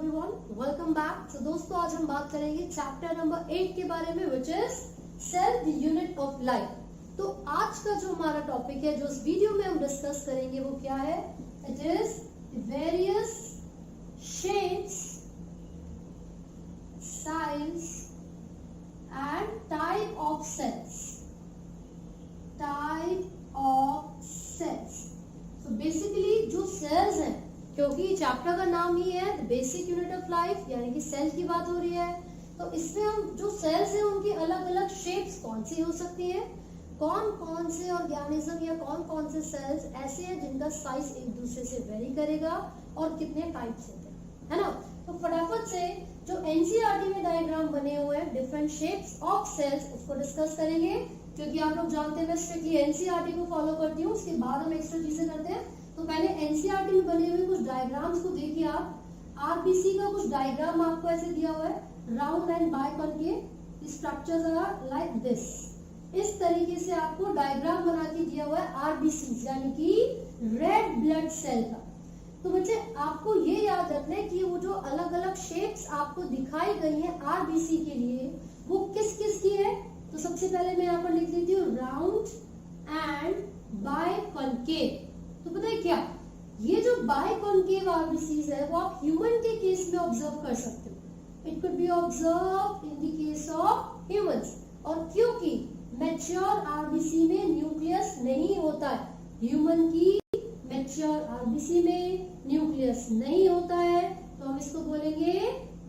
Everyone, welcome back. तो दोस्तों आज हम बात करेंगे चैप्टर नंबर 8 के बारे में, which is cell the unit of life. तो आज का जो हमारा टॉपिक है, जो इस वीडियो में हम डिस्कस करेंगे, वो क्या है? It is various shapes, size and type of cells. Type of cells. तो बेसिकली जो सेल्स हैं, क्योंकि चैप्टर का नाम ही है the basic unit of life, यानी कि सेल की बात हो रही है, तो इसमें हम जो सेल्स हैं उनकी अलग अलग शेप्स कौन सी हो सकती है, कौन कौन से ऑर्गेनिज्म या कौन कौन से सेल्स ऐसे हैं जिनका साइज एक दूसरे से वेरी करेगा और कितने टाइप्स होते हैं, है ना। तो फटाफट से जो एनसीईआरटी में डायग्राम बने हुए हैं डिफरेंट शेप्स ऑफ सेल्स, उसको डिस्कस करेंगे। क्योंकि आप लोग जानते हैं मैं स्ट्रिक्टली एनसीईआरटी को फॉलो करती हूँ, उसके बाद हम एक्स्ट्रा चीजें करते हैं। तो पहले एनसीईआरटी में बने हुए कुछ डायग्राम्स को देखिए आप। आरबीसी का कुछ डायग्राम आपको ऐसे दिया हुआ है, round and biconcave structures are like this. इस तरीके से आपको डायग्राम बना के दिया हुआ है आरबीसी, यानी कि रेड ब्लड सेल का। तो बच्चे आपको ये याद रखना है कि वो जो अलग अलग शेप्स आपको दिखाई गई है आरबीसी के लिए, वो किस किस की है। तो सबसे पहले मैं यहाँ पर लिख लेती हूँ राउंड एंड बाइकॉन्केव। तो पता है क्या, ये जो बाइकॉन्केव आरबीसीज है वो आप ह्यूमन के केस में ऑब्जर्व कर सकते हो। It could B observe in the case of humans. और क्योंकि मैच्योर आरबीसी में न्यूक्लियस नहीं होता है, ह्यूमन की मैच्योर आरबीसी में न्यूक्लियस नहीं होता है, तो हम इसको बोलेंगे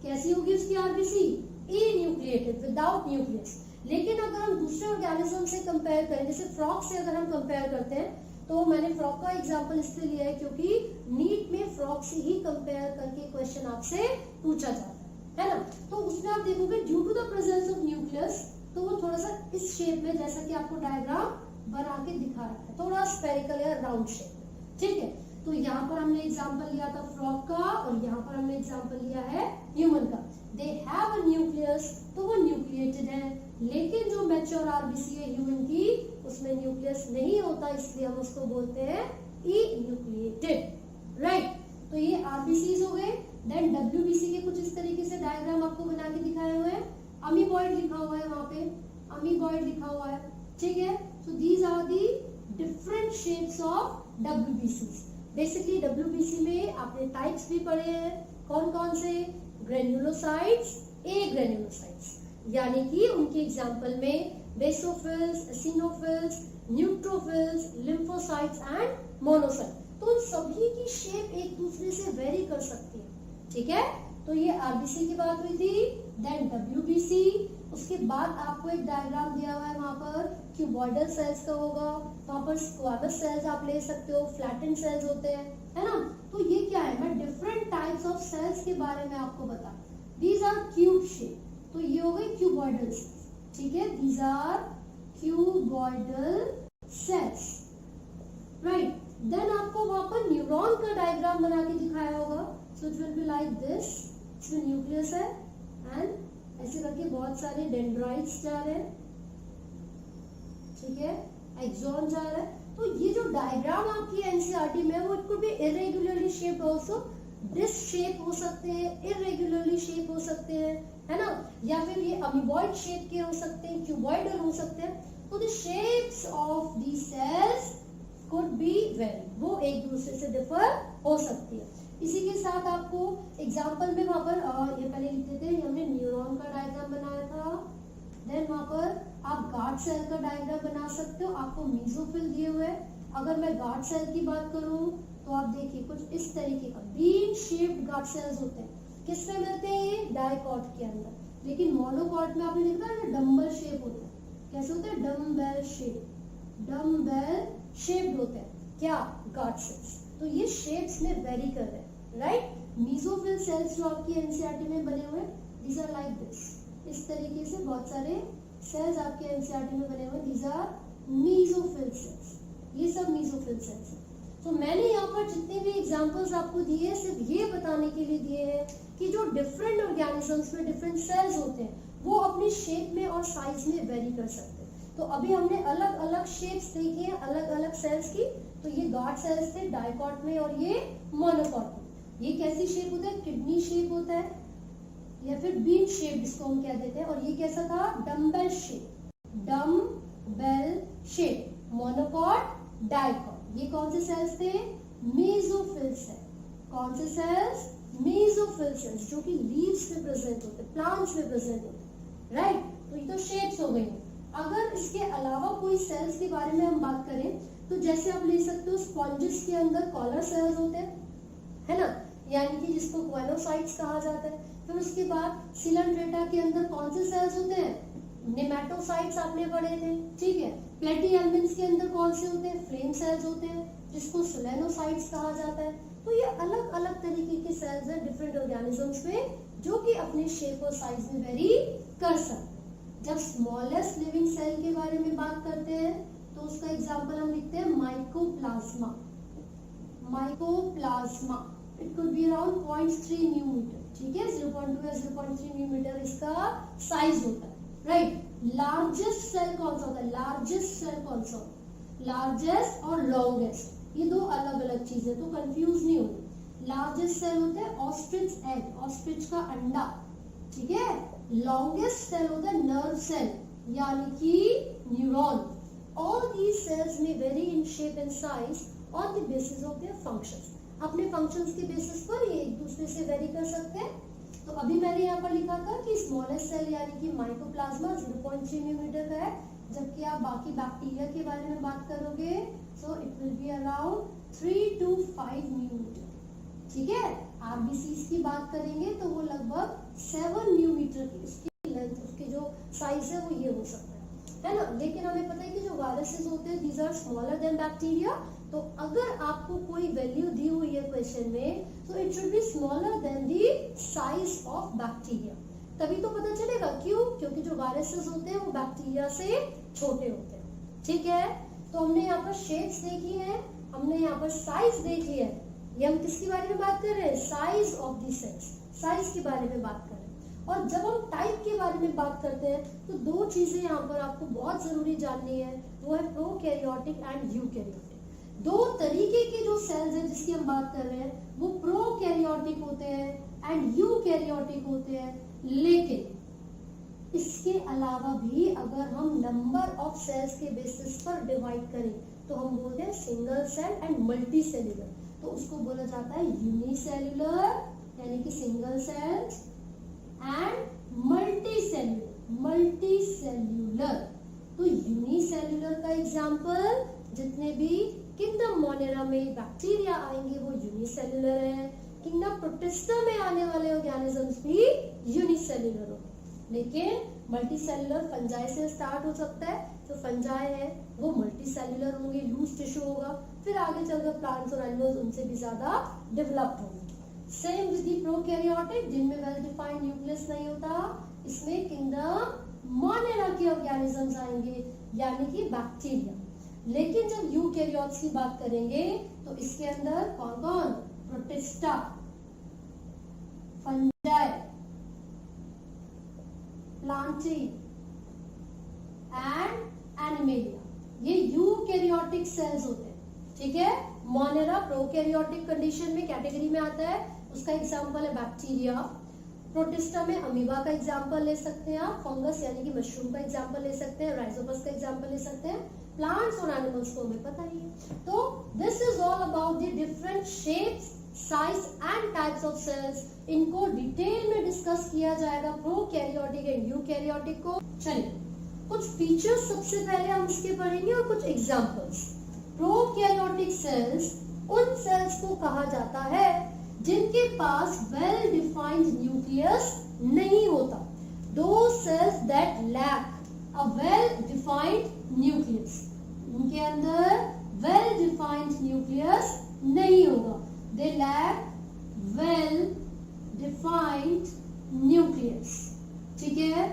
कैसी होगी उसकी आरबीसी? इन्यूक्लिएटेड, without nucleus. लेकिन अगर हम दूसरे ऑर्गेनिज्म से कंपेयर करें, जैसे फ्रॉग से अगर हम कंपेयर करते हैं, तो मैंने फ्रॉग का एग्जांपल इसलिए लिया है क्योंकि नीट में फ्रॉग से ही कंपेयर करके क्वेश्चन आपसे पूछा जाता है ना। तो उसमें आप देखोगे due to the presence of nucleus, तो वो थोड़ा सा इस शेप में, जैसा कि आपको डायग्राम बना के दिखा रखा है, थोड़ा स्फेरिकल या राउंड शेप। ठीक है, तो यहाँ पर हमने एग्जाम्पल लिया था फ्रॉग का और यहाँ पर हमने एग्जाम्पल लिया है ह्यूमन का। दे हैव अ न्यूक्लियस, तो वो न्यूक्लिएटेड है। लेकिन जो मैच्योर आरबीसी है ह्यूमन की, उसमें न्यूक्लियस नहीं होता, इसलिए हम उसको बोलते हैं इन्यूक्लिएटेड, राइट। तो ये आरबीसीज हो गए। देन डब्ल्यूबीसी के कुछ इस तरीके से डायग्राम आपको बना के दिखाए हुए हैं। अमीबॉइड लिखा हुआ है वहां पे, अमीबॉइड लिखा हुआ है, ठीक है। So these are the different shapes of डब्ल्यूबीसीज। बेसिकली डब्ल्यूबीसी में आपने टाइप्स भी पढ़े हैं, कौन कौन से? ग्रेन्युलोसाइट्स, ए ग्रेन्युलोसाइट्स, यानी कि उनके एग्जांपल में basophils, eosinophils, neutrophils, lymphocytes and monocyte. तो उन सभी की शेप एक दूसरे से वेरी कर सकती है, ठीक है। तो ये आरबीसी की बात हुई थी। देन डब्ल्यूबीसी, उसके बाद आपको एक डायग्राम दिया हुआ है, वहां पर क्यूबॉइडल सेल्स का होगा, वहां पर स्क्वामस सेल्स आप ले सकते हो, फ्लैटेंड सेल्स होते हैं, है ना। तो ये क्या है, मैं डिफरेंट टाइप्स ऑफ सेल्स के बारे में आपको बता। दीज आर क्यूब शेप, तो ये हो गई क्यूबॉइडल सेल्स, ठीक है। These are cuboidal cells, right. Then आपको वहां पर न्यूरॉन का डायग्राम बना के दिखाया होगा। So it will be like this, इसमें न्यूक्लियस है एंड ऐसे करके बहुत सारे डेंड्राइट्स जा रहे हैं, ठीक है, एक्सॉन जा रहा है। तो ये जो डायग्राम आपकी एनसीईआरटी में है, वो it could be irregularly shaped also. Disc shape हो सकते हैं, इरेगुलरली शेप हो सकते हैं, है ना, या फिर ये अमीबॉइड शेप के हो सकते हैं, क्यूबॉइडल हो सकते हैं। तो the shapes of the cells could be very, वो एक दूसरे से डिफर हो सकती है। इसी के साथ आपको एग्जांपल में वहां पर ये पहले लिखते थे, हमने न्यूरॉन का डायग्राम बनाया था। देन वहां पर आप गार्ड सेल का डायग्राम बना सकते हो, आपको मीजोफिल दिए हुए। अगर मैं गार्ड सेल की बात करूं तो आप देखिए कुछ इस तरीके का बीन शेप्ड गार्ड सेल्स होते हैं। किसमें मिलते हैं ये? डाइकॉट के अंदर। लेकिन मोनोकॉट में आपने देखा है डम्बल शेप होता है। कैसे होते हैं? डम्बेल शेप, डम्बेल शेप्ड होते हैं क्या? Guard cells. तो ये शेप्स में वेरी कर रहे हैं, राइट। मीजोफिल सेल्स जो आपकी एनसीईआरटी में बने हुए हैं, दीज आर लाइक दिस। इस तरीके से बहुत सारे सेल्स आपके एनसीईआरटी में बने हुए, दीज आर मीजोफिल सेल्स। ये सब मीजोफिल सेल्स हैं। तो मैंने यहाँ पर जितने भी एग्जांपल्स आपको दिए, सिर्फ ये बताने के लिए दिए हैं कि जो डिफरेंट ऑर्गेनिजम्स में डिफरेंट सेल्स होते हैं, वो अपनी शेप में और साइज में वेरी कर सकते हैं। तो अभी हमने अलग अलग शेप्स देखी हैं अलग अलग सेल्स की। तो ये गार्ड सेल्स थे डाइकॉट में और ये मोनोकॉट में। ये कैसी शेप होता है, किडनी शेप होता है या फिर बीन शेप जिसको हम कह देते हैं, और ये कैसा था, dumbbell shape, dumbbell shape, monocot, dicot. ये कौन से सेल्स थे, मेसोफिल सेल। कौन से सेल्स, मेसोफिल सेल्स, जो कि लीव्स में प्रेजेंट होते हैं, प्लांट्स में प्रेजेंट होते हैं, राइट। तो ये तो शेप्स हो गई। अगर इसके अलावा कोई सेल्स के बारे में हम बात करें तो जैसे आप ले सकते हो स्पॉन्जेस के अंदर कॉलर सेल्स होते हैं, है ना, यानी कि जिसको ग्वेनोसाइट्स कहा जाता है। फिर उसके बाद सिलेंड्रेटा के अंदर कौन से सेल्स होते हैं, नेमेटोसाइट्स आपने पढ़े थे, ठीक है। प्लेटिहेल्मिन्थ्स के अंदर कौन से होते हैं, फ्लेम सेल्स होते हैं, जिसको सोलेनोसाइट्स कहा जाता है। तो ये अलग अलग तरीके के सेल्स हैं डिफरेंट ऑर्गेनिजम्स में, जो कि अपने शेप और साइज में वेरी कर सकते हैं। जब स्मॉलेस्ट लिविंग सेल के बारे में बात करते हैं तो उसका एग्जांपल हम लिखते हैं mycoplasma. Mycoplasma it could be around 0.3 न्यूमीटर, ठीक है, 0.2 या 0.3 न्यूमीटर इसका साइज होता है, राइट। लार्जेस्ट सेल कौन सा होता है, लार्जेस्ट सेल कौन सा होता है, लार्जेस्ट और लॉन्गेस्ट ये दो अलग अलग चीजें, तो कंफ्यूज नहीं होगी। लार्जेस्ट सेल होते हैं ऑस्ट्रिच एग, ऑस्ट्रिच का अंडा, ठीक है। लॉन्गेस्ट सेल होता है नर्व सेल, यानी कि न्यूरॉन। ऑल दीज सेल्स में very in shape and size on the basis of their functions. अपने फंक्शंस के बेसिस पर ये एक दूसरे से वेरी कर सकते हैं। तो अभी मैंने यहाँ पर लिखा था कि स्मॉलेस्ट सेल यानी कि माइकोप्लाज्मा 0.3 न्यूमीटर का है, जबकि आप बाकी बैक्टीरिया के बारे में बात करोगे so it will be around 3 to 5 न्यूमीटर, ठीक है। आरबीसीज की बात करेंगे तो वो लगभग 7 न्यूमीटर की उसकी लेंथ, उसकी जो साइज है वो ये हो सकता है ना। लेकिन हमें पता है कि जो वायरसेस होते हैं these are smaller than bacteria. तो अगर आपको कोई वैल्यू दी हुई है क्वेश्चन में तो it should be smaller than the size of bacteria, तभी तो पता चलेगा। क्यों, क्योंकि जो वायरसेस होते हैं वो बैक्टीरिया से छोटे होते हैं, ठीक है। तो हमने यहाँ पर शेप्स देखी है, हमने यहाँ पर साइज देखी है। ये हम किसके बारे में बात कर रहे हैं, size of the cells, size के बारे में बात कर रहे हैं। और जब हम टाइप के बारे में बात करते हैं तो दो चीजें यहाँ पर आपको बहुत जरूरी जाननी है, वो है प्रोकैरियोटिक एंड यूकैरियोटिक। दो तरीके के जो सेल्स हैं जिसकी हम बात कर रहे हैं वो प्रोकैरियोटिक होते हैं एंड यूकैरियोटिक होते हैं। लेकिन इसके अलावा भी अगर हम नंबर ऑफ सेल्स के बेसिस पर डिवाइड करें तो हम बोलते हैं single cell and multicellular. तो उसको बोला जाता है यूनिसेल्यूलर यानी कि single cells and multicellular, multicellular. तो यूनिसेल्यूलर का एग्जांपल जितने भी किंगडम मोनेरा में बैक्टीरिया आएंगे वो यूनिसेल्यूलर है। किंगडम प्रोटिस्टा में आने वाले ऑर्गेनिजम्स भी यूनिसेल्यूलर होंगे। लेकिन मल्टी सेल्यूलर फंजाई से स्टार्ट हो सकता है, जो फंजाई है वो मल्टी सेल्यूलर होंगे, लूज टिश्यू होगा, फिर आगे चलकर प्लांट्स और एनिमल्स उनसे भी ज्यादा डेवलप्ड होंगे। सेम विद दी प्रोकैरियोटिक जिनमें वेल डिफाइंड न्यूक्लियस नहीं होता, इसमें किंगडम मोनेरा के ऑर्गेनिजम्स आएंगे यानी कि बैक्टीरिया। लेकिन जब यूकैरियोट्स की बात करेंगे तो इसके अंदर कौन कौन, protista, fungi, Plantae and animalia, ये यूकैरियोटिक सेल्स होते हैं, ठीक है। मोनेरा प्रोकैरियोटिक कंडीशन में कैटेगरी में आता है, उसका एग्जांपल है बैक्टीरिया। प्रोटिस्टा में अमीबा का एग्जांपल ले सकते हैं आप, फंगस यानी कि मशरूम का एग्जांपल ले सकते हैं, राइजोपस का एग्जांपल ले सकते हैं। प्लांट्स और एनिमल्स को हमें पता ही है। तो this is all about the different shapes, size and types of cells. इनको डिटेल में डिस्कस किया जाएगा प्रोकैरियोटिक एंड यूकैरियोटिक को। चलिए कुछ फीचर्स सबसे पहले हम इसके पढ़ेंगे और कुछ एग्जांपल्स। प्रोकैरियोटिक सेल्स उन सेल्स को कहा जाता है जिनके पास वेल डिफाइंड न्यूक्लियस नहीं होता। दो cells that lack a well defined nucleus, उनके अंदर वेल डिफाइंड न्यूक्लियस नहीं होगा। They lack well defined nucleus, ठीक है।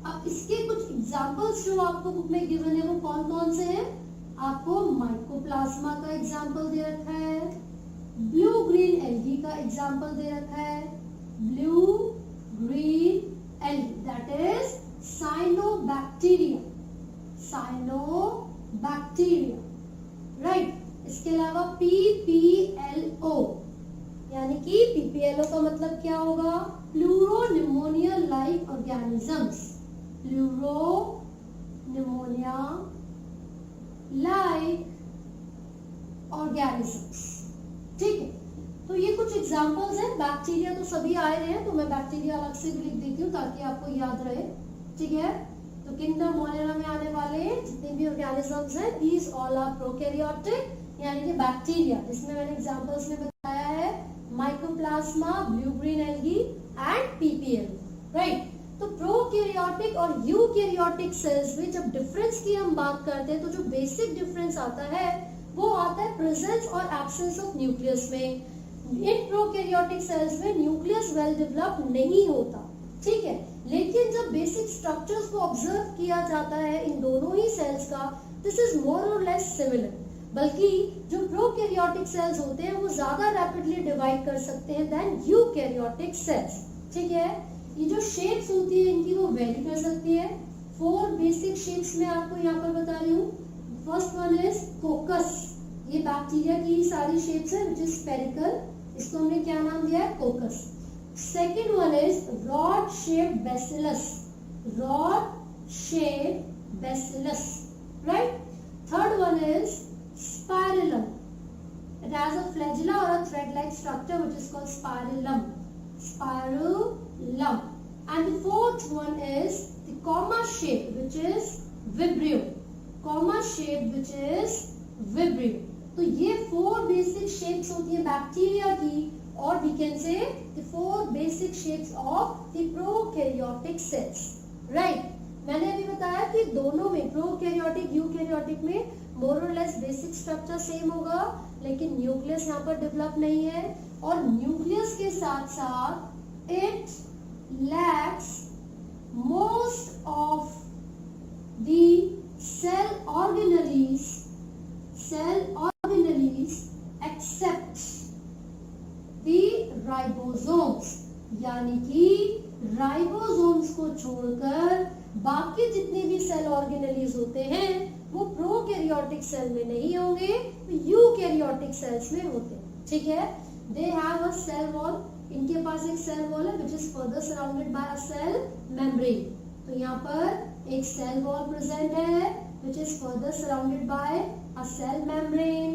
अब इसके कुछ एग्जांपल्स जो आपको बुक में गिवन है वो कौन कौन से हैं? आपको माइकोप्लाज्मा का एग्जांपल दे रखा है, ब्लू ग्रीन एल्गी का एग्जांपल दे रखा है, blue green algae that is cyanobacteria, cyanobacteria, right. इसके अलावा PPLO यानी कि PPLO का मतलब क्या होगा? Pleuropneumonia like organisms, pleuropneumonia like organisms. ठीक है, तो ये कुछ एग्जांपल्स हैं। बैक्टीरिया तो सभी आए रहे हैं, तो मैं बैक्टीरिया अलग से भी लिख देती हूँ ताकि आपको याद रहे। ठीक है, तो किंगडम मोनेरा में आने वाले जितने भी ऑर्गेनिजम्स हैं, दीज ऑल आर प्रोकैरियोटिक, यानी कि बैक्टीरिया, जिसमें मैंने एग्जांपल्स में बताया है mycoplasma, blue green algae and PPL, right. तो प्रोकैरियोटिक और यूकैरियोटिक सेल्स में जब डिफरेंस की हम बात करते हैं, तो जो बेसिक डिफरेंस आता है वो आता है प्रेजेंस और एब्सेंस ऑफ न्यूक्लियस में। इन प्रोकैरियोटिक सेल्स में न्यूक्लियस वेल डेवलप्ड नहीं होता, ठीक है, लेकिन जब बेसिक स्ट्रक्चर्स को ऑब्जर्व किया जाता है इन दोनों ही सेल्स का, दिस इज मोर और लेस सिमिलर। बल्कि जो प्रोकैरियोटिक सेल्स होते हैं वो ज्यादा रैपिडली डिवाइड कर सकते हैं देन यूकैरियोटिक सेल्स। ठीक है, ये जो शेप्स होती है इनकी वो वेरी कर सकती है। 4 बेसिक शेप्स में आपको यहाँ पर बता रही हूँ। फर्स्ट वन इज कोकस, ये बैक्टीरिया की ही सारी शेप्स है, विच इज स्फेरिकल, इसको हमने क्या नाम दिया है? कोकस। Second one is rod shaped bacillus, rod shaped bacillus, right. Third one is spirillum, it has a flagella or a thread-like structure which is called spirillum, spirillum. And the fourth one is the comma shape which is vibrio, comma shape which is vibrio. तो ये 4 basic shapes होती है bacteria की, और we can say the 4 basic shapes of the prokaryotic cells, right? मैंने अभी बताया कि दोनों में, प्रोकैरियोटिक यूकैरियोटिक में मोर और लेस बेसिक स्ट्रक्चर सेम होगा, लेकिन न्यूक्लियस यहाँ पर डेवलप नहीं है, और न्यूक्लियस के साथ साथ it lacks most of the cell organelles except the ribosomes, यानी कि राइबोसोम्स को छोड़कर बाकी जितने भी सेल ऑर्गेनेलीज होते हैं वो प्रोकैरियोटिक सेल में नहीं होंगे, यूकैरियोटिक सेल्स में होते हैं। ठीक है, they have a cell wall, इनके पास एक सेल वॉल है which is further surrounded by a cell membrane. तो यहाँ पर एक सेल वॉल प्रेजेंट है which is further surrounded by a cell membrane,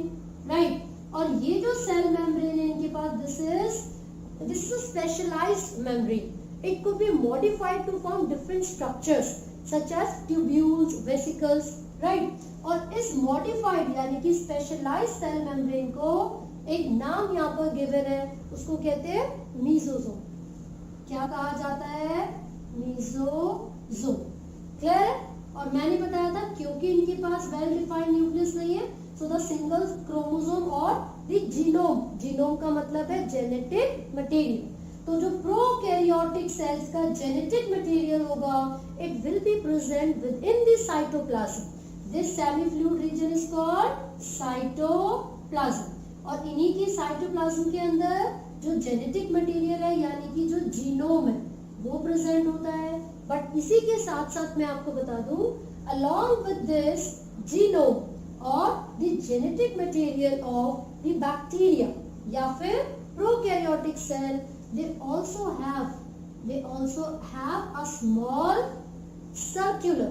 right. और ये जो सेल मेम्ब्रेन है इनके पास, this is specialised membrane, it could be modified to form different structures such as tubules, vesicles, right? और इस modified यानी कि specialized cell membrane को एक नाम यहाँ पर given है, उसको कहते हैं मीसोसोम। क्या कहा जाता है? मीसोसोम। क्लियर है? और मैंने बताया था क्योंकि इनके पास वेल डिफाइंड न्यूक्लियस नहीं है, सो द सिंगल क्रोमोसोम और द जीनोम, जीनोम का मतलब है जेनेटिक मटेरियल। तो जो प्रोकैरियोटिक सेल्स का जेनेटिक मटेरियल होगा, it will be present within the cytoplasm. This semi fluid region is called cytoplasm. और इन्हीं की साइटोप्लाज्म के अंदर जो जेनेटिक मटेरियल है यानी कि जो जीनोम है वो प्रेजेंट होता है। बट इसी के साथ साथ मैं आपको बता दूं, along with this genome और the genetic material of the bacteria या फिर prokaryotic cell, they also have a small circular,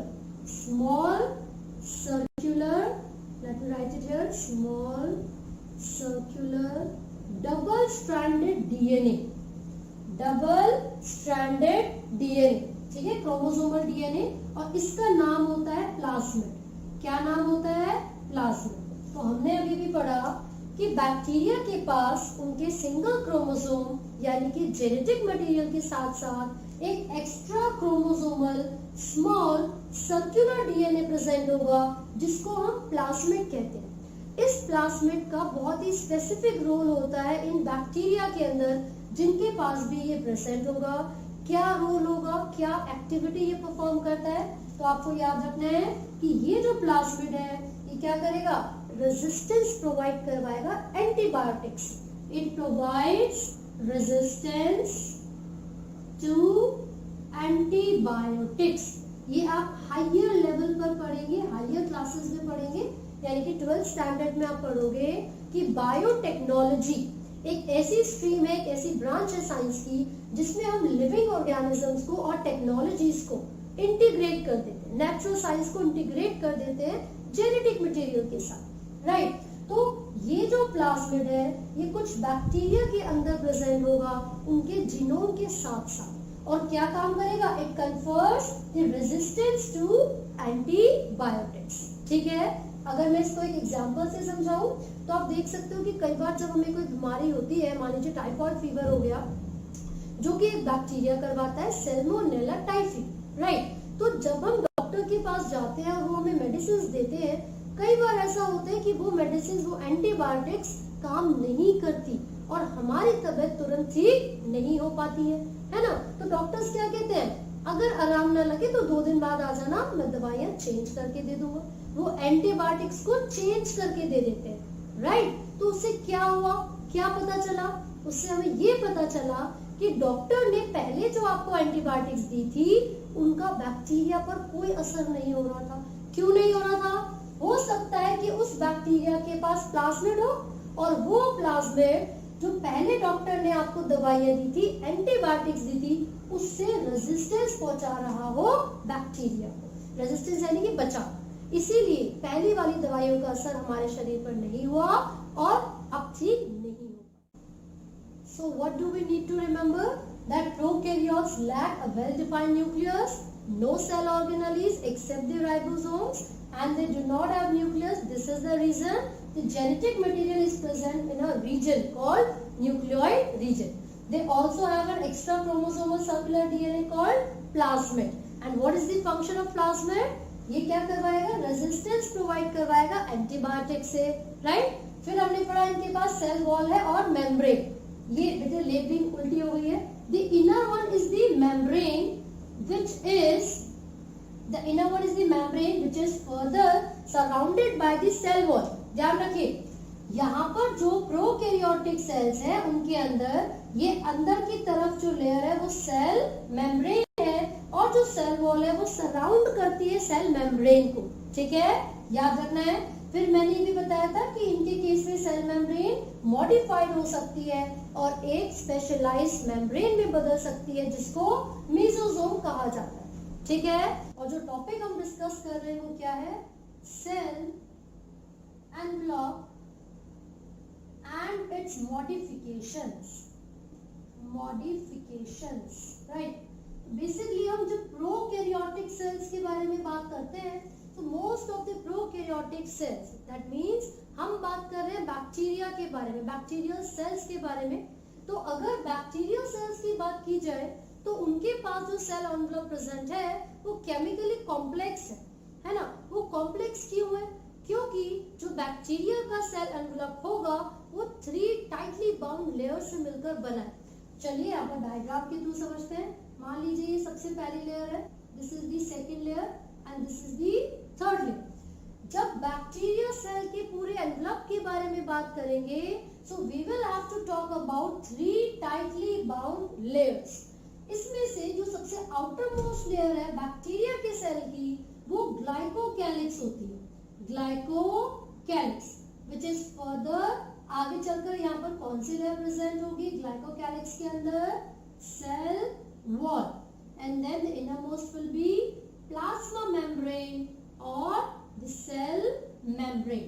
let me write it here, small circular double stranded DNA, ठीक है, क्रोमोसोमल डीएनए, और इसका नाम होता है प्लाज्मिड। क्या नाम होता है? प्लाज्मिड। तो हमने अभी भी पढ़ा कि बैक्टीरिया के पास उनके सिंगल क्रोमोसोम यानी कि जेनेटिक मटेरियल के साथ साथ एक extra chromosomal small circular DNA present होगा, जिसको हम प्लाज्मिड कहते हैं। इस प्लाज्मिड का बहुत ही स्पेसिफिक रोल होता है इन बैक्टीरिया के अंदर जिनके पास भी ये प्रेजेंट होगा। क्या रोल होगा, क्या एक्टिविटी ये परफॉर्म करता है? तो आपको याद रखना है कि ये जो प्लाज्मिड है ये क्या करेगा? रेजिस्टेंस प्रोवाइड करवाएगा antibiotics. It provides resistance to antibiotics. ये आप हायर लेवल पर पढ़ेंगे, हायर क्लासेस में पढ़ेंगे, यानी कि 12th स्टैंडर्ड में आप पढ़ोगे कि बायोटेक्नोलॉजी एक ऐसी स्ट्रीम है, एक ऐसी ब्रांच है साइंस की जिसमें हम लिविंग ऑर्गेनिजम्स को और टेक्नोलॉजीज को इंटीग्रेट कर देते हैं, नेचुरल साइंस को इंटीग्रेट कर देते हैं जेनेटिक मटेरियल के साथ, राइट। तो ये जो प्लाज्मिड है ये कुछ बैक्टीरिया के अंदर प्रेजेंट होगा उनके जीनोम के साथ साथ, और क्या काम करेगा, it confers the resistance to antibiotics, ठीक है। अगर मैं इसको एक एग्जांपल से समझाऊं तो आप देख सकते हो कि कई बार जब हमें कोई बीमारी होती है, मान लीजिए टाइफाइड फीवर हो गया जो कि एक बैक्टीरिया करवाता है, सैल्मोनेला टाइफी, राइट। तो जब हम डॉक्टर के पास जाते हैं और वो हमें मेडिसिन देते हैं, कई बार ऐसा होता है कि वो मेडिसिन, वो एंटीबायोटिक्स काम नहीं करती और हमारी तबीयत तुरंत ठीक नहीं हो पाती है ना। तो डॉक्टर्स क्या कहते हैं, अगर आराम ना लगे तो 2 दिन बाद आ जाना, मैं दवाइयां चेंज करके दे दूंगा। वो एंटीबायोटिक्स को चेंज करके दे देते हैं, राइट। तो उससे क्या हुआ, क्या पता चला, उससे हमें ये पता चला कि डॉक्टर ने पहले जो आपको एंटीबायोटिक्स दी थी उनका बैक्टीरिया पर कोई असर नहीं हो रहा था। क्यों नहीं हो रहा था, हो सकता है कि उस बैक्टीरिया के पास प्लाज्मिड हो और वो प्लाज्मिड जो पहले डॉक्टर ने आपको दवाइयां दी थी, एंटीबायोटिक्स दी थी, उससे रेजिस्टेंस पहुंचा रहा हो बैक्टीरिया को, रेजिस्टेंस यानी कि बचाव। इसीलिए पहली वाली दवाइयों का असर हमारे शरीर पर नहीं हुआ और अब ठीक नहीं हुआ। So what do we need to remember? That prokaryotes lack a well-defined nucleus, no cell organelles except the ribosomes, and they do not have nucleus. This is the reason the genetic material is present in a region called nucleoid region. They also have an extra chromosomal circular DNA called plasmid. And what is the function of plasmid? ये क्या करवाएगा, resistance provide करवाएगा antibiotic से, right. फिर हमने पढ़ा इनके पास cell wall है और मेम्ब्रेन। ये बेटे लेबलिंग उल्टी हो गई है। The inner one is the membrane which is further surrounded by the cell wall. ध्यान रखिए, यहाँ पर जो प्रोकैरियोटिक सेल्स है उनके अंदर ये अंदर की तरफ जो लेयर है वो सेल मेम्ब्रेन है और जो सेल वॉल है वो सराउंड करती है सेल मेम्ब्रेन को, ठीक है, याद रखना है। फिर मैंने भी बताया था कि इनके केस में सेल मेम्ब्रेन मॉडिफाइड हो सकती है और एक स्पेशलाइज्ड मेम्ब्रेन में बदल सकती है जिसको मेसोसोम कहा जाता है, ठीक है। और जो टॉपिक हम डिस्कस कर रहे हैं वो क्या है, cell envelope and its modifications, right? Basically हम जब prokaryotic cells के बारे में बात करते हैं तो most of the prokaryotic cells, that means हम बात कर रहे हैं बैक्टीरिया के बारे में, बैक्टीरियल सेल्स के बारे में। तो अगर बैक्टीरियल सेल्स की बात की जाए तो उनके पास जो सेल एनवेलप प्रेजेंट है वो केमिकली कॉम्प्लेक्स है ना। वो कॉम्प्लेक्स क्यों है, क्योंकि जो बैक्टीरिया का सेल एनवेलप होगा वो 3 टाइटली बाउंड लेयर से मिलकर बना है। चलिए आप डायग्राम के थ्रू समझते हैं। मान लीजिए ये सबसे पहली लेयर है, this is the second layer and this is the third layer. जब बैक्टीरिया सेल के पूरे एनवेलप के बारे में बात करेंगे so we will have to talk about 3 tightly bound layers. इसमें से जो सबसे आउटर मोस्ट लेयर है बैक्टीरिया के सेल की वो ग्लाइकोकैलिक्स होती है, ग्लाइकोकैलिक्स व्हिच इज फर्दर आगे चलकर यहाँ पर कौन सी लेयर प्रेजेंट होगी, ग्लाइकोकैलिक्स के अंदर cell wall and then the innermost will be plasma membrane और द सेल मेम्ब्रेन।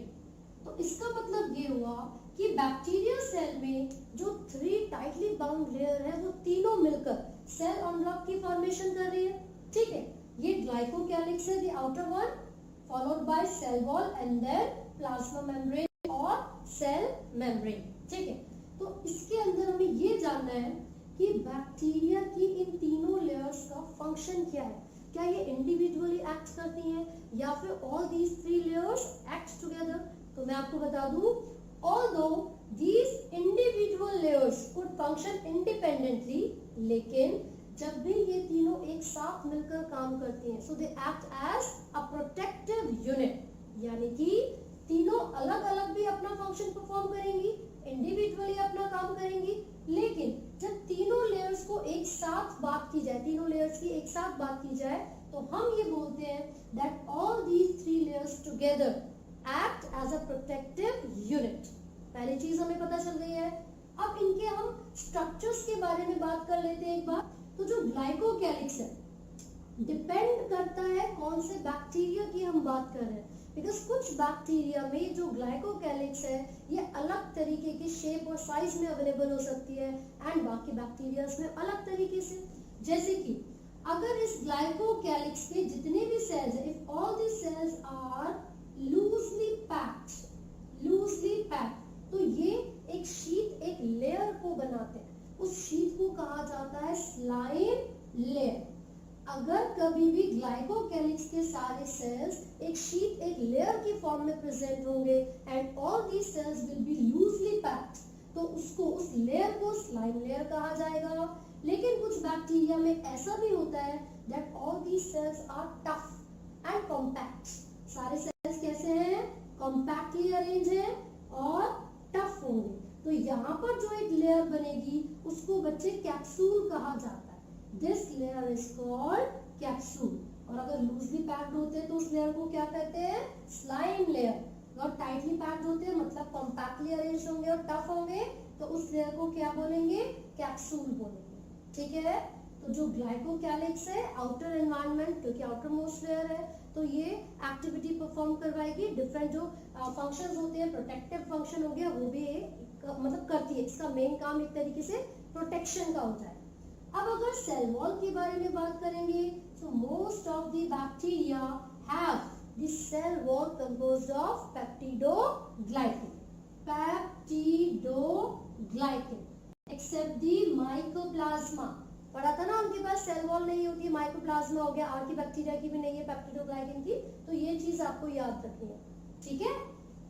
तो इसका मतलब ये हुआ कि बैक्टीरिया सेल में जो 3 टाइटली बाउंड लेयर है वो तीनों मिलकर सेल एनवेलप की फॉर्मेशन कर रही है, ठीक है। ये ग्लाइकोकैलिक्स है, the outer one, followed by cell wall and then plasma membrane और सेल मेम्ब्रेन, ठीक है। तो इसके अंदर हमें ये जानना है कि बैक्टीरिया की इन तीनों लेयर्स का फंक्शन क्या है, क्या ये इंडिविजुअली एक्ट करती हैं या फिर all these 3 layers act together. तो मैं आपको बता दूं, although these individual layers could function independently, लेकिन जब भी ये तीनों एक साथ मिलकर काम करती हैं so they act as a protective unit, यानी कि तीनों अलग अलग भी अपना फंक्शन परफॉर्म करेंगी, इंडिविजुअली अपना काम करेंगी, लेकिन जब तीनों लेयर्स को एक साथ बात की जाए, तीनों लेयर्स की एक साथ बात की जाए तो हम ये बोलते हैं that all these 3 layers together act as a protective unit. पहली चीज हमें पता चल गई है। अब इनके हम स्ट्रक्चर्स के बारे में बात कर लेते हैं एक बार। तो जो ग्लाइकोकैलिक्स है डिपेंड करता है कौन से बैक्टीरिया की हम बात कर रहे हैं, बिकॉज कुछ बैक्टीरिया में जो ग्लाइकोकैलिक्स है ये अलग तरीके के शेप और साइज में अवेलेबल हो सकती है एंड बाकी बैक्टीरियाज में अलग तरीके से। जैसे कि अगर इस ग्लाइकोकैलिक्स के जितने भी सेल्स हैं, if all the cells are loosely packed, तो ये एक शीट, एक लेयर को बनाते हैं। उस शीट को कहा जाता है स्लाइम लेयर। अगर कभी भी ग्लाइकोकैलिक्स के सारे सेल्स एक शीट, एक लेयर की फॉर्म में प्रेजेंट होंगे and all the cells will be loosely packed, तो उसको, उस लेयर को स्लाइम लेयर कहा जाएगा। लेकिन कुछ बैक्टीरिया में ऐसा भी होता है that all the cells are tough and compact. सारे सेल्स कैसे हैं? कॉम्पैक्टली अरेंज हैं और टफ होंगे। तो यहाँ पर जो एक लेयर बनेगी उसको बच्चे कैप्सूल कहा जाता है। This layer is called capsule। और अगर लूजली पैक्ड होते हैं तो उस लेयर को क्या कहते हैं? Slime layer. और टाइटली पैक्ड होते हैं मतलब कॉम्पैक्टली अरेंज होंगे और टफ होंगे, तो उस लेयर को क्या बोलेंगे? कैप्सूल बोलेंगे। ठीक है, तो जो ग्लाइकोकैलिक्स है आउटर एनवायरनमेंट, क्योंकि आउटर मोस्ट लेयर है, तो ये एक्टिविटी परफॉर्म करवाएगी। डिफरेंट जो फंक्शंस होते हैं, प्रोटेक्टिव फंक्शन हो गया, वो भी मतलब करती है। इसका मेन काम एक तरीके से प्रोटेक्शन का होता है। अब अगर सेल वॉल के बारे में बात करेंगे, so most of the bacteria have the cell wall composed of peptidoglycan, except the mycoplasma। पढ़ा था ना उनके पास सेल वॉल नहीं होती है, माइकोप्लाज्मा हो गया, आर्की बैक्टीरिया की भी नहीं है, पेप्टिडोग्लाइकन की। तो ये चीज आपको याद रखनी है। ठीक है,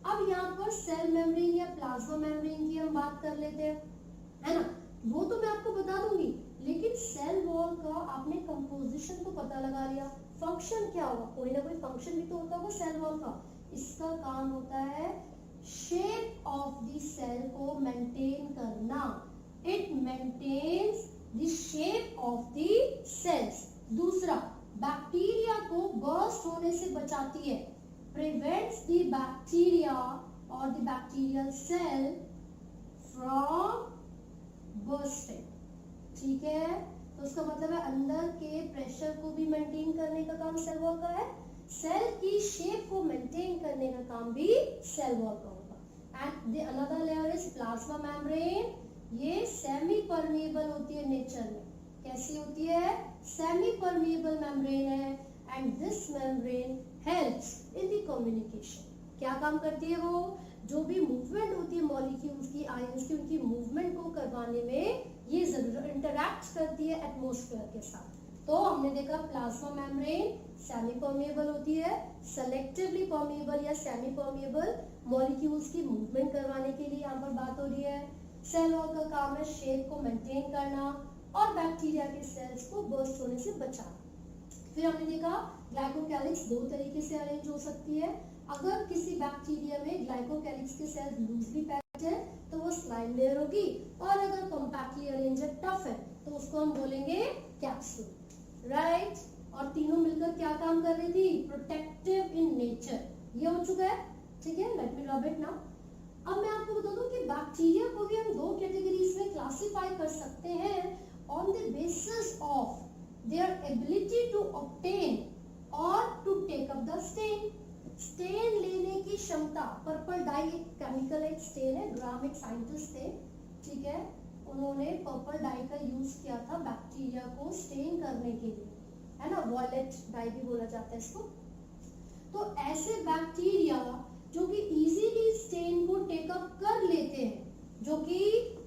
अब यहाँ पर सेल मेम्ब्रेन या प्लाज्मा मेम्ब्रेन की हम बात कर लेते हैं, है ना। वो तो मैं आपको बता दूंगी, लेकिन सेल वॉल का आपने कंपोजिशन तो पता लगा लिया। फंक्शन क्या होगा? कोई ना कोई फंक्शन भी तो होता होगा सेल वॉल का। इसका काम होता है शेप ऑफ द सेल को मेंटेन करना। It maintains the shape of the cells. दूसरा, बैक्टीरिया को बर्स्ट होने से बचाती है, प्रिवेंट्स द बैक्टीरिया और the bacterial cell from bursting. ठीक है, तो उसका मतलब है अंदर के प्रेशर को भी मेंटेन करने का काम सेल वॉल का है, सेल की शेप को मेंटेन करने का काम भी सेल वॉल का होगा। And the another layer is plasma membrane. ये सेमी परमिएबल होती है नेचर में। कैसी होती है? सेमी परमिएबल मेम्ब्रेन है and this membrane helps in the communication. क्या काम करती है वो? जो भी मूवमेंट होती है मॉलिक्यूल्स की, आयंस की, उनकी मूवमेंट को करवाने में ये जरूर इंटरैक्ट करती है एटमॉस्फेयर के साथ। तो हमने देखा प्लाज्मा मेम्ब्रेन सेमी परमिएबल होती है, सेलेक्टिवली परमिएबल या सेमी परमिएबल मॉलिक्यूल्स की मूवमेंट करवाने के लिए यहाँ पर बात हो रही है। सेल वॉल का काम है शेप को मेंटेन करना और बैक्टीरिया के सेल्स को बर्स्ट होने से बचाना। फिर हमने देखा ग्लाइकोकैलिक्स दो तरीके से अरेंज हो सकती है। अगर किसी बैक्टीरिया में ग्लाइकोकैलिक्स के सेल्स लूजली पैक्ड है तो वो स्लाइम लेयर होगी, और अगर कॉम्पैक्टली अरेंज है, टफ है, तो उसको हम बोलेंगे कैप्सूल। राइट, और तीनों मिलकर क्या काम कर रही थी? Protective in nature. ये हो चुका है। ठीक है, let me rub it now. अब मैं आपको बता दूं कि बैक्टीरिया को भी हम दो कैटेगरीज में क्लासिफाई कर सकते हैं on the basis of their ability to obtain और to take up the stain. Stain लेने की क्षमता। पर्पल डाई एक केमिकल, एक स्टेन है। ग्राम एक साइंटिस्ट थे, ठीक है, उन्होंने पर्पल डाई का यूज किया था बैक्टीरिया को स्टेन करने के लिए, है ना। वॉयलेट डाई भी बोला जाता है इसको। तो ऐसे बैक्टीरिया जो कि इजीली स्टेन को टेक अप कर लेते हैं, जो कि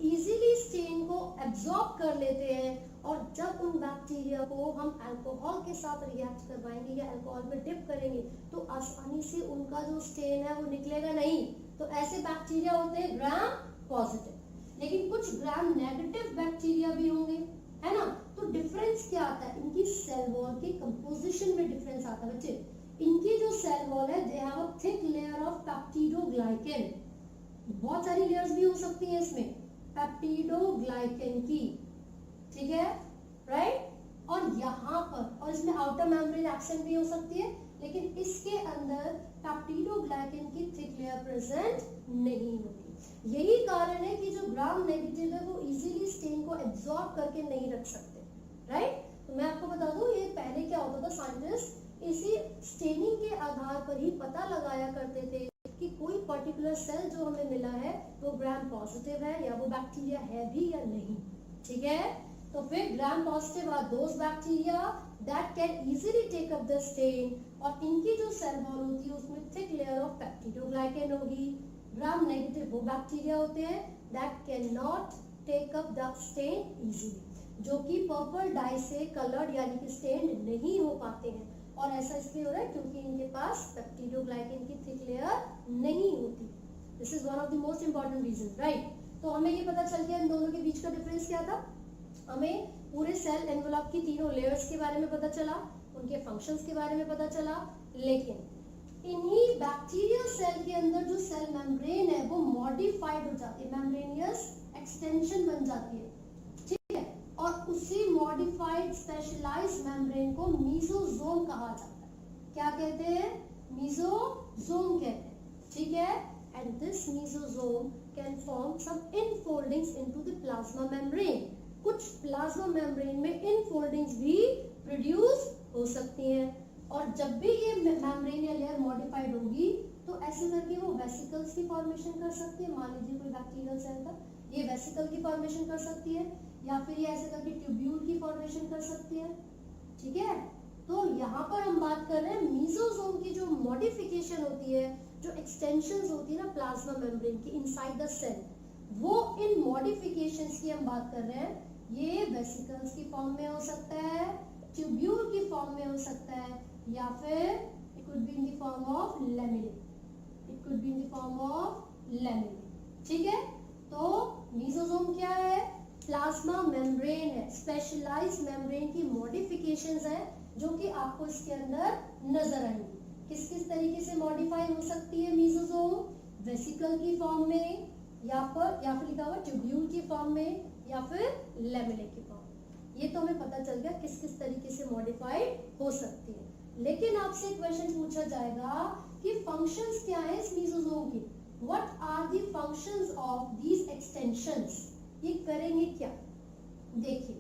इजीली स्टेन को एब्जॉर्ब कर लेते हैं, और जब उन बैक्टीरिया को हम अल्कोहल के साथ रिएक्ट करवाएंगे या अल्कोहल में डिप करेंगे तो आसानी से उनका जो स्टेन है वो निकलेगा नहीं। तो ऐसे बैक्टीरिया होते हैं ग्राम पॉजिटिव। लेकिन कुछ ग्राम नेगेटिव बैक्टीरिया भी होंगे, है ना। तो डिफरेंस क्या आता है? इनकी सेल वॉल के कंपोजिशन में डिफरेंस आता है बच्चे। इनकी जो सेल वॉल है they have a thick layer of peptidoglycan. बहुत सारी लेयर्स भी हो सकती हैं इसमें पेप्टिडोग्लाइकन की, ठीक है, राइट। और यहाँ पर, और इसमें आउटर मेम्ब्रेन एक्शन भी हो सकती है, लेकिन इसके अंदर पेप्टिडोग्लाइकन की थिक लेयर प्रेजेंट नहीं होती। यही कारण है कि जो ग्राम नेगेटिव है वो इजीली स्टेन को एब्जॉर्ब करके नहीं रख सकते, राइट। तो मैं आपको बता दूं, ये पहले क्या होता था, साइंटिस्ट इसी स्टेनिंग के आधार पर ही पता लगाया करते थे कि कोई पर्टिकुलर सेल जो हमें मिला है वो ग्राम पॉजिटिव है या वो बैक्टीरिया है भी या नहीं, ठीक है। तो फिर gram positive are those bacteria that can easily take up the stain, और इनकी जो सेल वॉल होती है उसमें थिक लेयर ऑफ पेप्टिडोग्लाइकेन होगी। ग्राम नेगेटिव वो बैक्टीरिया होते हैं that can not take up the stain easily, जो कि पर्पल डाई से कलर्ड यानी कि स्टेन्ड नहीं हो पाते हैं। और ऐसा इसलिए हो रहा है क्योंकि इनके पास पेप्टिडोग्लाइकेन की थिक लेयर नहीं होती। This is one of the most important reason, right. तो हमें ये पता चल गया इन दोनों के बीच का डिफरेंस क्या था। हमें पूरे सेल एनवेलप की तीनों लेयर्स के बारे में पता चला, उनके फंक्शंस के बारे में पता चला, लेकिन इन्हीं बैक्टीरियल सेल के अंदर जो सेल मेम्ब्रेन है वो मॉडिफाइड हो जाती है, मेम्ब्रेनियस एक्सटेंशन बन जाती है, ठीक है। और उसी मॉडिफाइड स्पेशलाइज्ड मेम्ब्रेन को मीजोजोम कहा जाता है। क्या कहते हैं? मीजोजोम कहते हैं, ठीक है। And this mesosome can form some infoldings into the plasma membrane. कुछ प्लाज्मा मेम्ब्रेन में इनफोल्डिंग्स भी प्रोड्यूस हो सकती हैं, और जब भी ये मेम्ब्रेन या लेयर मॉडिफाइड होगी तो ऐसे करके वो वेसिकल्स की फॉर्मेशन कर सकती है। मान लीजिए कोई बैक्टीरियल सेल था, ये वेसिकल की फॉर्मेशन कर सकती है, या फिर ये ऐसे करके ट्यूब्यूल की फॉर्मेशन कर सकती है, ठीक है। तो यहाँ पर हम बात कर रहे हैं मीजोजोम की जो मॉडिफिकेशन होती है, जो एक्सटेंशंस होती है ना प्लाज्मा मेम्ब्रेन की इनसाइड द सेल, वो इन मॉडिफिकेशंस की हम बात कर रहे हैं। ये वेसिकल्स की फॉर्म में हो सकता है, ट्यूब्यूल की फॉर्म में हो सकता है, या फिर it could be in the form of lamellae, it could be in the form of lamellae, ठीक है। तो मीजोजोम क्या है? प्लाज्मा मेम्ब्रेन है, स्पेशलाइज्ड मेम्ब्रेन की मॉडिफिकेशंस है जो कि आपको इसके अंदर नजर आएंगी। किस किस तरीके से मॉडिफाई हो सकती है मीजोजोम? वेसिकल की फॉर्म में, या फिर लिखा हुआ ट्यूब्यूल की फॉर्म में, या फिर लैमेले की फॉर्म। ये तो हमें पता चल गया किस किस तरीके से मॉडिफाइड हो सकती है। लेकिन आपसे क्वेश्चन पूछा जाएगा कि फंक्शंस क्या है इस मीजोजोम की? What are the functions of these extensions? ये करेंगे क्या? देखिए,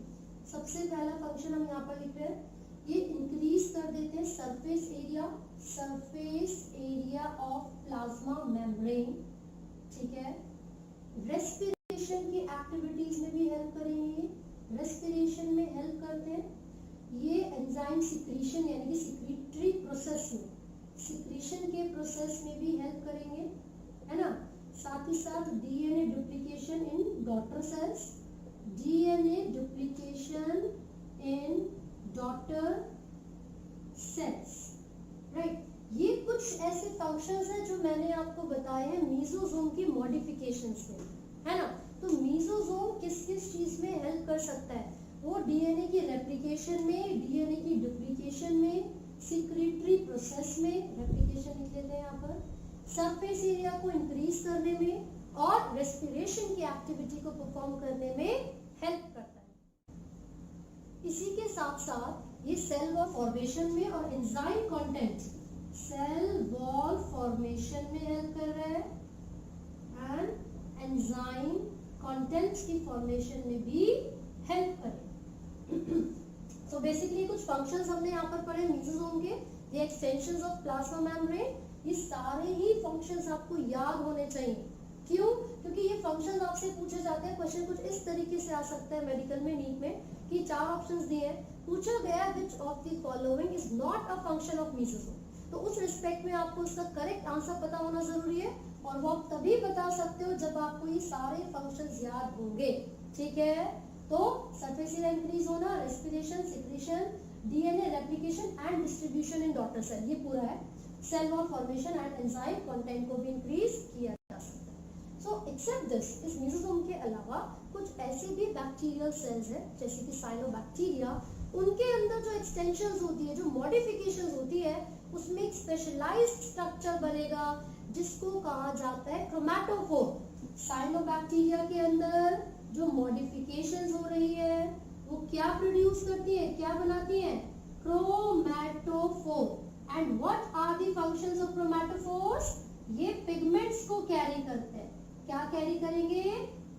सबसे पहला फंक्शन हम यहाँ पर लिख रहे हैं, ये इंक्रीज कर देते हैं surface area of plasma membrane, ठीक है। रेस्पिरेशन की एक्टिविटीज में भी हेल्प करेंगे, रेस्पिरेशन में हेल्प करते हैं। ये एंजाइम सिक्रीशन यानी कि सिक्रीटरी प्रोसेस में, सिक्रीशन के प्रोसेस में भी हेल्प करेंगे, है ना। साथ ही साथ डीएनए डुप्लीकेशन इन डॉटर सेल्स, डीएनए डुप्लीकेशन इन डॉटर सेल्स, राइट। ये कुछ ऐसे फंक्शंस हैं जो मैंने आपको बताए हैं मीजोजोम की मॉडिफिकेशंस में, है ना। तो मीजोजोम किस किस चीज में हेल्प कर सकता है? वो डीएनए की रेप्लिकेशन में, डीएनए की डुप्लीकेशन में, सिक्रीटरी प्रोसेस में, रेप्लिकेशन लिख लेते हैं यहाँ पर, सरफेस एरिया को इंक्रीज करने में, और रेस्पिरेशन की एक्टिविटी को परफॉर्म करने में हेल्प करता है। इसी के साथ साथ ये सेल वॉल फॉर्मेशन में और enzyme content, cell wall formation में हेल्प कर रहा है, एंड एंजाइम कंटेंट्स की फॉर्मेशन में भी हेल्प करेगा। तो बेसिकली कुछ फंक्शंस हमने यहाँ पर पढ़े मीजोजोम के, the extensions of plasma membrane. ये सारे ही फंक्शंस आपको याद होने चाहिए। क्यों? क्योंकि ये फंक्शंस आपसे पूछे जाते हैं। क्वेश्चन कुछ इस तरीके से आ सकता है मेडिकल में, नीट में, कि 4 ऑप्शंस दिए हैं, पूछा गया which of the following is not a function of mesosome. तो उस रिस्पेक्ट में आपको उसका करेक्ट आंसर पता होना जरूरी है, और वो आप तभी बता सकते हो जब आपको ये सारे फंक्शंस याद होंगे, ठीक है। तो सरफेस एरिया इंक्रीज होना, respiration, secretion, DNA replication and distribution in daughter cell, ये पूरा है। Cell wall formation and enzyme content को भी इंक्रीज किया जा सकता है। सो एक्सेप्ट दिस, इस मीजोजोम के अलावा कुछ ऐसे भी बैक्टीरियल सेल्स हैं जैसे कि साइनोबैक्टीरिया, उनके अंदर जो एक्सटेंशंस होती है, जो मॉडिफिकेशंस होती है, उसमें एक स्पेशलाइज्ड स्ट्रक्चर बनेगा जिसको कहा जाता है क्रोमैटोफोर। साइनोबैक्टीरिया के अंदर जो मॉडिफिकेशंस हो रही है वो क्या प्रोड्यूस करती है, क्या बनाती है? Chromatophore. And what are the functions of chromatophores? ये पिगमेंट्स को कैरी करते हैं। क्या कैरी करेंगे?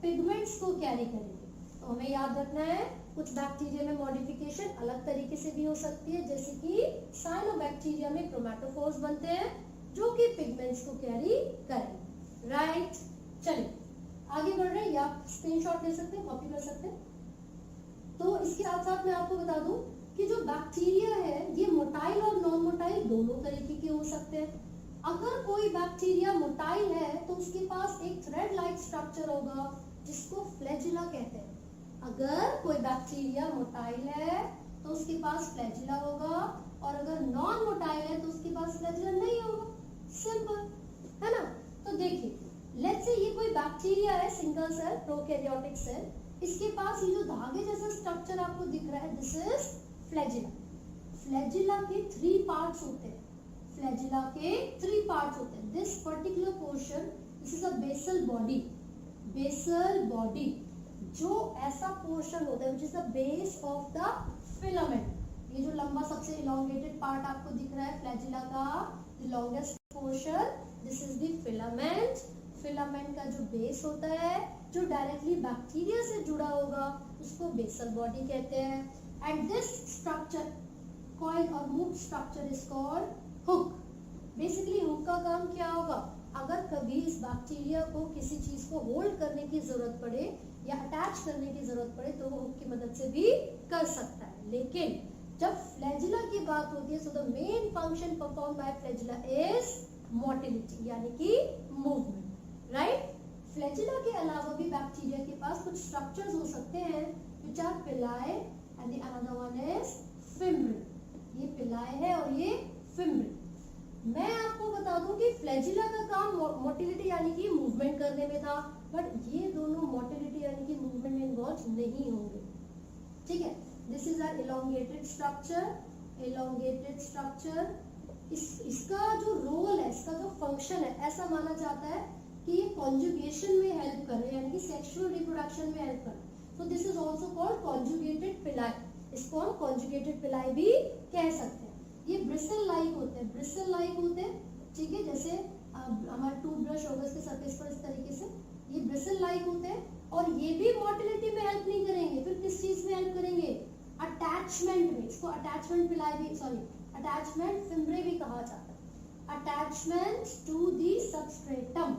पिगमेंट्स को कैरी करेंगे। तो हमें याद रखना है कुछ बैक्टीरिया में मॉडिफिकेशन अलग तरीके से भी हो सकती है, जैसे कि साइनोबैक्टीरिया में क्रोमैटोफोर्स बनते हैं जो कि पिगमेंट्स को कैरी करेंगे। राइट, चलिए आगे बढ़ रहे हैं, या स्क्रीनशॉट ले सकते हैं, कॉपी कर सकते हैं। तो इसके साथ साथ मैं आपको बता दूं कि जो बैक्टीरिया है ये मोटाइल और नॉन मोटाइल दोनों तरीके के हो सकते हैं। अगर कोई बैक्टीरिया मोटाइल है तो उसके पास एक थ्रेड लाइक स्ट्रक्चर होगा जिसको फ्लैजिला कहते हैं। अगर कोई बैक्टीरिया मोटाइल है तो उसके पास फ्लैजिला होगा, और अगर नॉन मोटाइल है तो उसके पास फ्लैजिला नहीं होगा। सिंपल है ना। तो देखिए, लेट्स से ये कोई बैक्टीरिया है, सिंगल सेल प्रोकैरियोटिक सेल, इसके पास ये जो धागे जैसा स्ट्रक्चर आपको दिख रहा है, दिस इज फ्लैजिला। फ्लैजिला के 3 पार्ट्स होते हैं। फ्लैजिला के 3 पार्ट्स होते हैं। This particular portion, this is a basal body. Basal body जो ऐसा पोर्शन होता है which is the base of the filament. ये जो लंबा सबसे इलोंगेटेड पार्ट आपको दिख रहा है फ्लैजिला का, the longest portion, this is the filament. Filament का जो बेस होता है जो डायरेक्टली बैक्टीरिया से जुड़ा होगा उसको बेसल बॉडी कहते हैं। एंड दिस स्ट्रक्चर कॉइल्ड और moved structure is called hook. Basically hook का काम क्या होगा? अगर कभी इस बैक्टीरिया को किसी चीज को होल्ड करने की जरूरत पड़े या अटैच करने की जरूरत पड़े तो वो हुक की मदद से भी कर सकता है। लेकिन जब फ्लैजिला की बात होती है, so the main function perform by flagella is motility, यानी कि मूवमेंट। राइट, फ्लैजिला के अलावा भी बैक्टीरिया के पास कुछ स्ट्रक्चर्स हो सकते हैं which are pili and the another one is fimbriae. ये पिलाई है और ये फिम्ब्रिल। मैं आपको बता दूं कि फ्लैजिला का काम मोटिलिटी यानी कि मूवमेंट करने में था, बट ये दोनों मोटिलिटी यानी कि मूवमेंट में इन्वॉल्व नहीं होंगे। ठीक है, this is are elongated structure. Elongated structure, इसका जो रोल है, इसका जो फंक्शन है, ऐसा माना जाता है कि ये कॉन्जुगेशन में हेल्प कर रहे हैं, यानी कि सेक्सुअल रिप्रोडक्शन में हेल्प कर रहे हैं। सो this is also called conjugated पिलाई। इसको हम कॉन्जुगेटेड पिलाई भी कह सकते हैं। ये ब्रिसल लाइक होते हैं, ब्रिसल लाइक होते हैं। ठीक है, जैसे हमारा टूथब्रश होगा इसके सरफेस पर इस तरीके से, ये ब्रिसल लाइक होते हैं। और ये भी मोटिलिटी में हेल्प नहीं करेंगे, फिर किस चीज में हेल्प करेंगे? अटैचमेंट में। इसको अटैचमेंट पिलाई भी, सॉरी अटैचमेंट फिम्ब्रे भी कहा जाता है। Attachment to the substratum.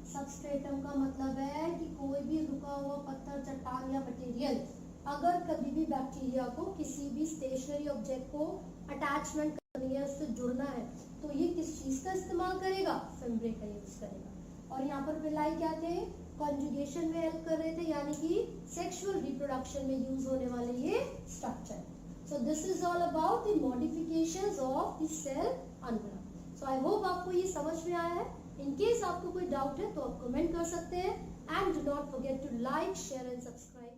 Substratum का मतलब है कि कोई भी रुका हुआ पत्थर, चट्टान या मटेरियल अगर कभी भी बैक्टीरिया को किसी भी स्टेशनरी ऑब्जेक्ट को अटैचमेंट करनी है, उससे जुड़ना है, तो ये किस चीज का इस्तेमाल करेगा? फिम्ब्रे का यूज करेगा। और यहाँ पर पिलाई क्या थे? कॉन्जुगेशन में हेल्प कर रहे थे, यानी कि सेक्सुअल रिप्रोडक्शन में यूज होने वाले ये structure. So this is all about the modifications of the cell envelope. So I hope आपको ये समझ में आया है। इन केस आपको कोई डाउट है तो आप कमेंट कर सकते हैं। And do not forget to like, share and subscribe.